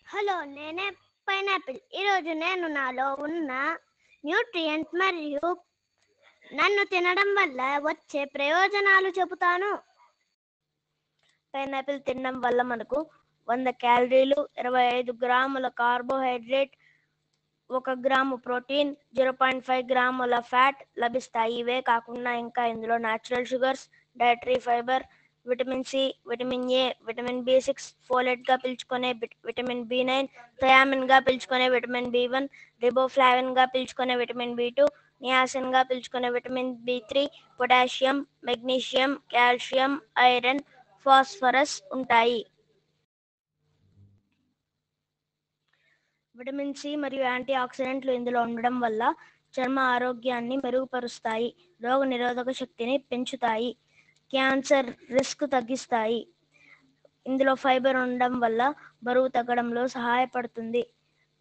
Hello, నేనే pineapple. ఈరోజు నేను నాలో ఉన్న న్యూట్రియంట్ మరియు నన్ను తినడం వల్ల వచ్చే ప్రయోజనాలు చెబుతాను. పైనాపిల్ తినడం వల్ల మనకు 100 క్యాలరీలు, 25 గ్రాముల కార్బోహైడ్రేట్, 1 గ్రాము ప్రోటీన్, 0.5 గ్రాముల ఫ్యాట్ లభిస్తాయి. ఇవే కాకుండా ఇంకా ఇందులో natural sugars, dietary fibre, vitamin C, vitamin A, vitamin బి6, ఫోలేట్ గా పిలుచుకునే విటమిన్ బి9, థయామిన్ గా పిలుచుకునే విటమిన్ బి1, రిబోఫ్లావిన్ గా పిలుచుకునే విటమిన్ బి2, నియాసిన్ గా పిలుచుకునే విటమిన్ బి3, potassium, magnesium, calcium, iron, phosphorus ఉంటాయి. విటమిన్ సి మరియు యాంటీ ఆక్సిడెంట్లు ఇందులో ఉండడం వల్ల చర్మ ఆరోగ్యాన్ని మెరుగుపరుస్తాయి, రోగ నిరోధక శక్తిని పెంచుతాయి, క్యాన్సర్ రిస్క్ తగ్గిస్తాయి. ఇందులో ఫైబర్ ఉండడం వల్ల బరువు తగ్గడంలో సహాయపడుతుంది.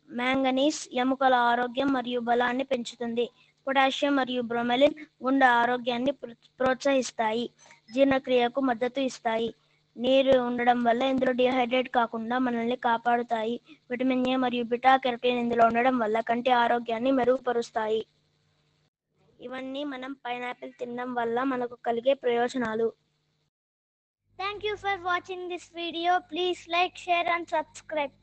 మ్యాంగనీస్ ఎముకల ఆరోగ్యం మరియు బలాన్ని పెంచుతుంది. పొటాషియం మరియు బ్రోమెలిన్ గుండె ఆరోగ్యాన్ని ప్రోత్సహిస్తాయి, జీర్ణక్రియకు మద్దతు ఇస్తాయి. నీరు ఉండడం వల్ల ఇందులో డిహైడ్రేట్ కాకుండా మనల్ని కాపాడుతాయి. విటమిన్ ఏ మరియు బిటా కెరటిన్ ఇందులో ఉండడం వల్ల కంటి ఆరోగ్యాన్ని మెరుగుపరుస్తాయి. ఇవన్నీ మనం పైనాపిల్ తినడం వల్ల మనకు కలిగే ప్రయోజనాలు. Thank you for watching this video. Please like, share and subscribe.